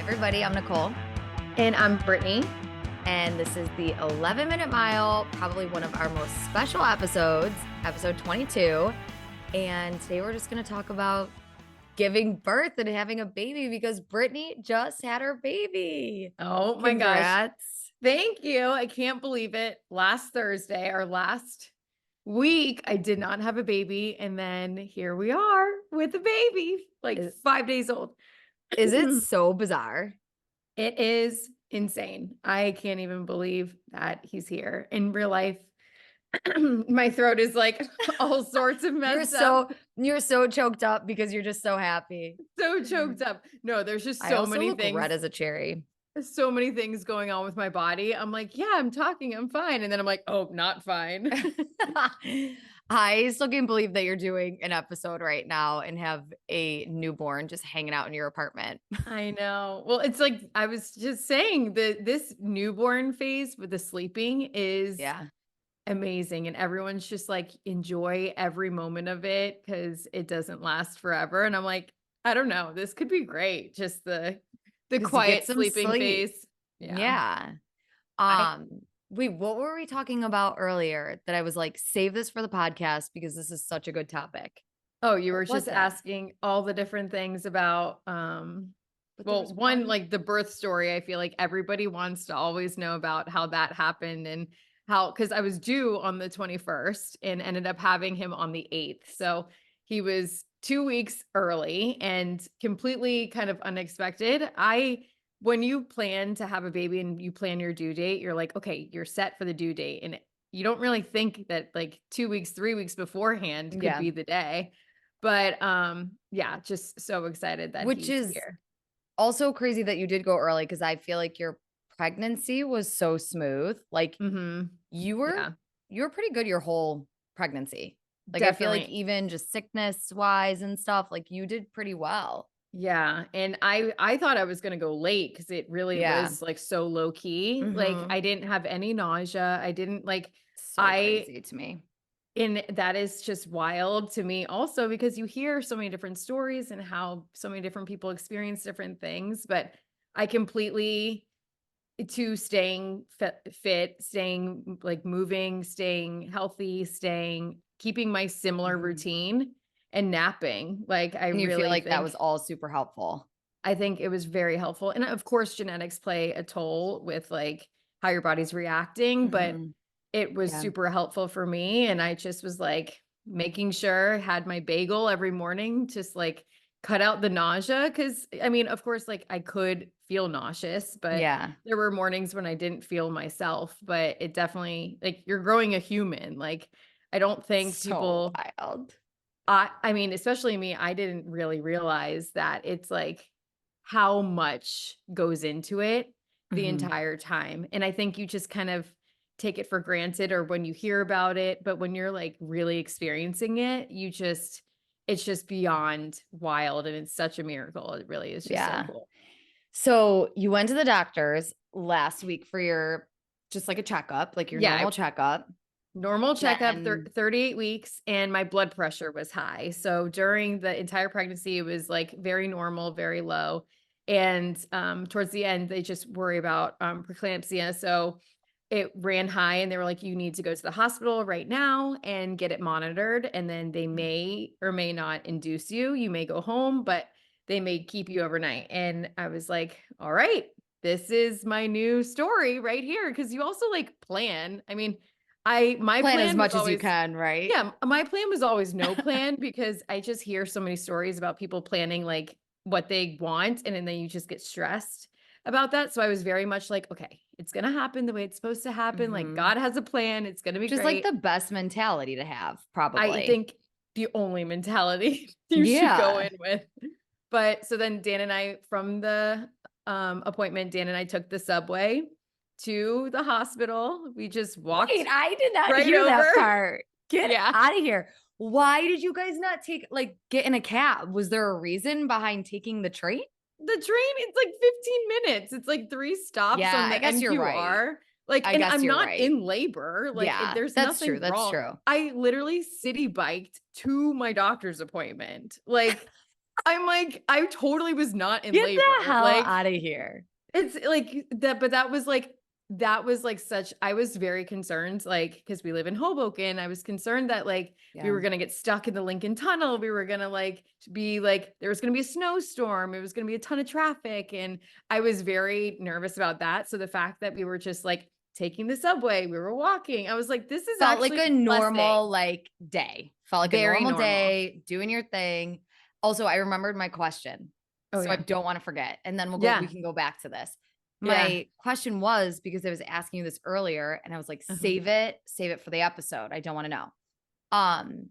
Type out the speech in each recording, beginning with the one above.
everybody. I'm Nicole. And I'm Brittany. And this is the 11-Minute Mile, probably one of our most special episodes, episode 22. And today we're just going to talk about giving birth and having a baby because Brittany just had her baby. Oh my gosh. Congrats. Thank you. I can't believe it. Last Thursday or last week, I did not have a baby. And then here we are with a baby, like 5 days old. Is it so bizarre? It is insane. I can't even believe that he's here in real life. My throat is like all sorts of messed up. You're so choked up because you're just so happy. So choked up. No, there's just I so also many look things. red as a cherry. So many things going on with my body. I'm like, yeah, I'm talking, I'm fine. And then I'm like, oh, not fine. I still can't believe that you're doing an episode right now and have a newborn just hanging out in your apartment. I know. Well, it's like I was just saying that this newborn phase with the sleeping is amazing. And everyone's just like, enjoy every moment of it because it doesn't last forever. And I'm like, I don't know. This could be great. Just the quiet sleeping phase. Yeah. Wait, what were we talking about earlier that I was like, save this for the podcast because this is such a good topic? Oh, you were just asking all the different things about, well, one, like the birth story. I feel like everybody wants to always know about how that happened and how, because I was due on the 21st and ended up having him on the 8th. So he was 2 weeks early and completely kind of unexpected. When you plan to have a baby and you plan your due date, you're like, okay, you're set for the due date. And you don't really think that like 2 weeks, 3 weeks beforehand could be the day. But yeah, just so excited that Which he's is here. Also crazy that you did go early because I feel like your pregnancy was so smooth. Like you were pretty good your whole pregnancy. Like Definitely. I feel like even just sickness wise and stuff, like you did pretty well. Yeah. And I thought I was going to go late because it really was like so low key. Like I didn't have any nausea. I didn't like, so crazy to me. And that is just wild to me also because you hear so many different stories and how so many different people experience different things. But I completely to staying fit, staying like moving, staying healthy, keeping my similar routine and napping. Like and you feel like that was all super helpful. I think it was very helpful. And of course, genetics play a toll with like how your body's reacting, but it was super helpful for me. And I just was like making sure had my bagel every morning, just like cut out the nausea. Cause I mean, of course, like I could feel nauseous, but there were mornings when I didn't feel myself, but it definitely like you're growing a human. Like I don't think people wild. I mean, especially me, I didn't really realize that it's like how much goes into it the entire time. And I think you just kind of take it for granted or when you hear about it, but when you're like really experiencing it, it's just beyond wild and it's such a miracle. It really is just so cool. So you went to the doctors last week for your, just like a checkup, like your normal checkup. Normal checkup, 38 weeks, and my blood pressure was high. So during the entire pregnancy, it was like very normal, very low. And towards the end, they just worry about preeclampsia. So it ran high and they were like, you need to go to the hospital right now and get it monitored. And then they may or may not induce you. You may go home, but they may keep you overnight. And I was like, all right, this is my new story right here. Cause you also like plan. I mean, my plan as much as you can, right? Yeah. My plan was always no plan because I just hear so many stories about people planning like what they want. And then you just get stressed about that. So I was very much like, okay, it's going to happen the way it's supposed to happen. Like God has a plan. It's going to be just great. Like the best mentality to have, probably. I think the only mentality you should go in with. But so then Dan and I, from the appointment, Dan and I took the subway to the hospital. We just walked. Wait, I did not hear that part. Get out of here. Why did you guys not get in a cab? Was there a reason behind taking the train? The train, it's like 15 minutes. It's like 3 stops on the I guess NQR. You're right. Like, and I'm not in labor. Like, there's nothing wrong. That's true. I literally city biked to my doctor's appointment. Like, I'm like, I totally was not in Get the labor. hell Like, out of here. it's like that, but that was like such, I was very concerned, like, because we live in Hoboken. I was concerned that like we Yeah. were gonna get stuck in the Lincoln Tunnel. We were gonna like be like, there was gonna be a snowstorm. It was gonna be a ton of traffic. And I was very nervous about that. So the fact that we were just like taking the subway, we were walking, I was like, this is Felt like actually a a blessing. normal like day. Felt like a Very normal normal. day, doing your thing. Also, I remembered my question. Oh So I yeah. don't want to forget. And then we Yeah. can go back to this. Yeah. My question was because I was asking you this earlier and I was like, Uh-huh. save it for the episode. I don't want to know. Um,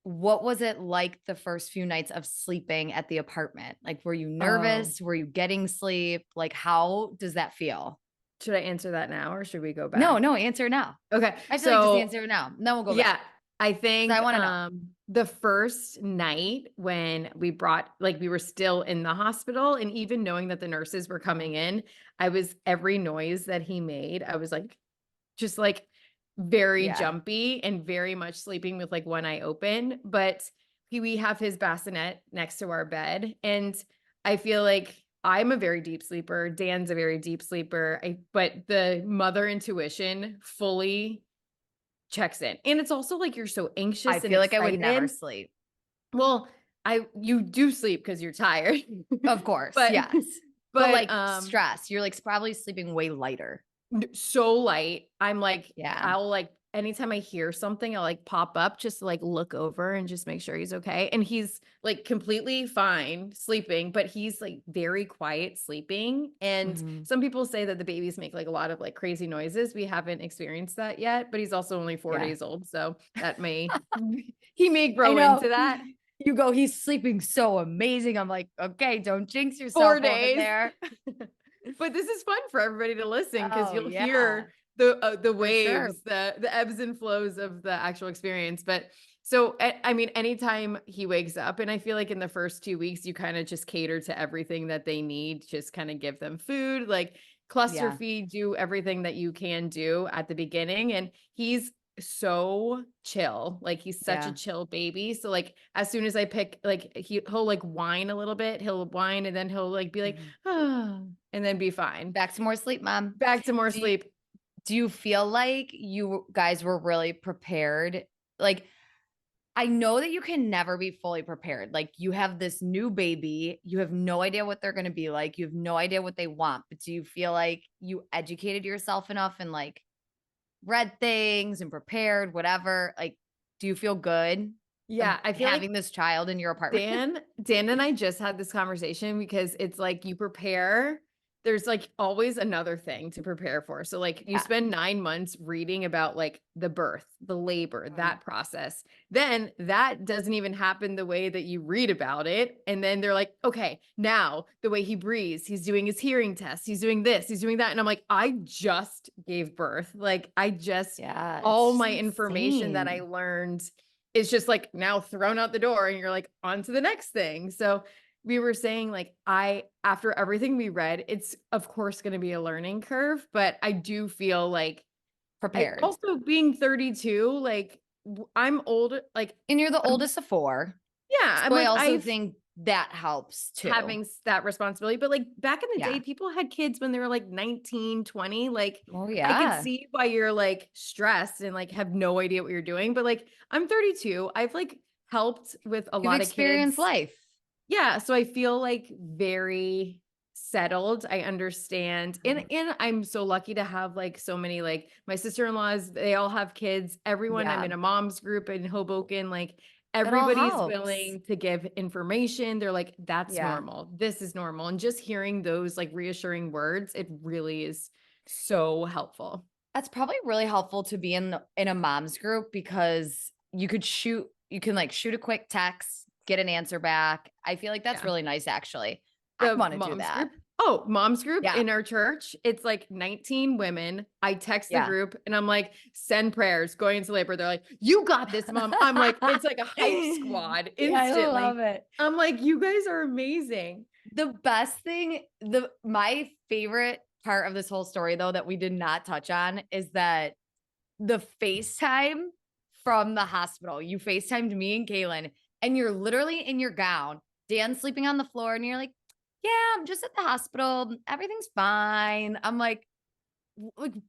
what was it like the first few nights of sleeping at the apartment? Like, were you Oh, nervous? Were you getting sleep? Like, how does that feel? should I answer that now or should we go No, back? no, answer now. Okay. I feel like just So answer it now. Then we'll go back. yeah, I 'Cause I think want to know. the first night when we brought, like, we were still in the hospital, and even knowing that the nurses were coming in, I was, every noise that he made, I was like, just like very Yeah. jumpy and very much sleeping with like one eye open. But we have his bassinet next to our bed. And I feel like I'm a very deep sleeper. Dan's a very deep sleeper. But the mother intuition fully checks in. And it's also like you're so I anxious and feel like I would never excited. sleep. Well, you do sleep because you're tired. Of course. but Yes. But but like stress, you're like probably sleeping way lighter. So light. I'm like, Yeah. I'll like, anytime I hear something, I'll like pop up just to like look over and just make sure he's okay. And he's like completely fine sleeping, but he's like very quiet sleeping. And Mhm. some people say that the babies make like a lot of like crazy noises. We haven't experienced that yet, but he's also only 4 Yeah. days old. So that may, he may I grow know. into that. You go, he's sleeping so amazing. I'm like, okay, don't jinx 4 yourself over days. there. But this is fun for everybody to listen because Oh, you'll yeah, hear the for sure. waves, the ebbs and flows of the actual experience. But so I mean, anytime he wakes up, and I feel like in the first 2 weeks, you kind of just cater to everything that they need, just kind of give them food, like cluster Yeah. feed, do everything that you can do at the beginning. And he's so chill. Like he's such a Yeah. chill baby. So like as soon as I pick, like he'll like whine a little bit, he'll whine and then he'll like be like, Mhm. ah, and then be fine. Back to more sleep, mom. Back to more Do you, sleep. do you feel like you guys were really prepared? Like, I know that you can never be fully prepared. Like, you have this new baby, you have no idea what they're going to be like, you have no idea what they want, but do you feel like you educated yourself enough and like read things and prepared, whatever? Like, do you feel good Yeah, I feel like having this child in your apartment? Dan and I just had this conversation because it's like you prepare. There's like always another thing to prepare for. So like you Yeah. spend 9 months reading about like the birth, the labor, Mhm. that process. Then that doesn't even happen the way that you read about it. And then they're like, okay, now the way he breathes, he's doing his hearing test, he's doing this, he's doing that. And I'm like, I just gave birth. Like I just, Yeah, it's all just my information that I insane. learned is just like now thrown out the door and you're like on to the next thing. So we were saying like after everything we read, it's of course going to be a learning curve, but I do feel like I Prepared. also being 32, like I'm old, like And you're the I'm, oldest of four. yeah, I'm So I like also I've think that helps too. having that responsibility, but like back in the day Yeah. people had kids when they were like 19, 20. Like Oh, I could yeah. see why you're like stressed and like have no idea what you're doing, but like I'm 32, I've like helped with a You've lot of experienced kids. life. Yeah, so I feel like very settled. I understand. And Mhm. I'm so lucky to have like so many, like my sister-in-laws, they all have kids. Everyone, I'm Yeah. in a mom's group in Hoboken, like It all everybody's helps. willing to give information. They're like, that's Yeah. normal. This is normal. And just hearing those like reassuring words, it really is so helpful. That's probably really helpful to be in a mom's group because you can like shoot a quick text, get an answer back. I feel like that's Yeah. really nice actually. I The want to do moms that. group? Oh, moms group Yeah. in our church. It's like 19 women. I text the Yeah. group and I'm like, send prayers going into labor. They're like, you got this, mom. I'm like, it's like a hype squad Yeah, I instantly. love it. I'm like, you guys are amazing. The best thing, my favorite part of this whole story though that we did not touch on is that the FaceTime from the hospital. You FaceTimed me and Kaylin, and you're literally in your gown Dan's sleeping on the floor and you're like, yeah, I'm just at the hospital. Everything's fine. I'm like,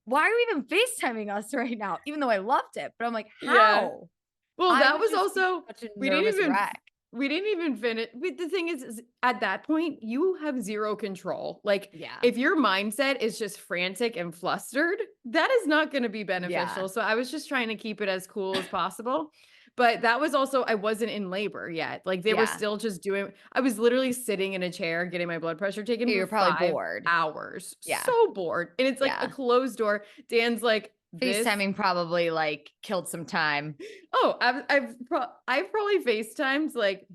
why are you even FaceTiming us right now? Even though I loved it, but I'm like, Yeah. how? Well, I that would was just be also such a we didn't nervous even wreck. we didn't even finish. The thing is at that point, you have zero control. Like Yeah. if your mindset is just frantic and flustered, that is not going to be Yeah. beneficial. So I was just trying to keep it as cool as possible. But that was also I wasn't in labor yet. Like they were Yeah. still just doing I was literally sitting in a chair getting my blood pressure taken for You're probably 5 bored. hours. Yeah. So bored. And it's like a Yeah. closed door. Dan's like this FaceTiming probably like killed some time. Oh, I've probably FaceTimed like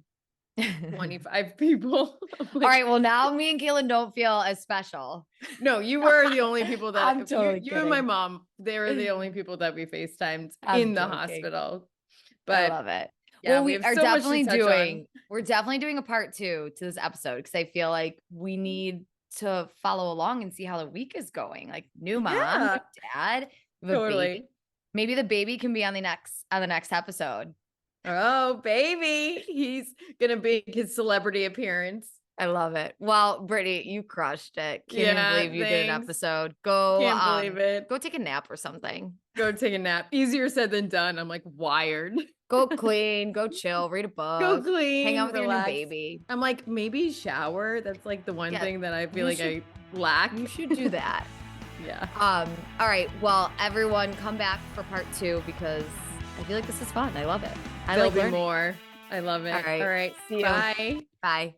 All 25 people. Like, right. Well, now me and Kaylin don't feel as special. no, you were the only people that I'm totally you and my kidding. mom, they were the only people that we FaceTimed I'm in the joking. hospital. I But love it. yeah, Well, we we have are so much to definitely touch on. we're definitely doing a part 2 to this episode because I feel like we need to follow along and see how the week is going. Like new mom, new Yeah, dad, we have a totally. baby. Maybe the baby can be on the next episode. Oh, baby. He's gonna make his celebrity appearance. I love it. Well, Brittany, you crushed it. Can't even Yeah, believe you did an thanks. episode. Can't believe it. Go take a nap or something. Go take a nap. Easier said than done. I'm like wired. Go clean, go chill, read a Go book, hang out clean, with your new relax. baby. I'm like, maybe shower. That's like the one Yeah, thing that I feel you like should- I lack. You should do that. Yeah. All right. Well, everyone come back for part 2 because I feel like this is fun. I love it. I There'll like be learning. more. I love it. All right. All right. See you. Bye. Bye.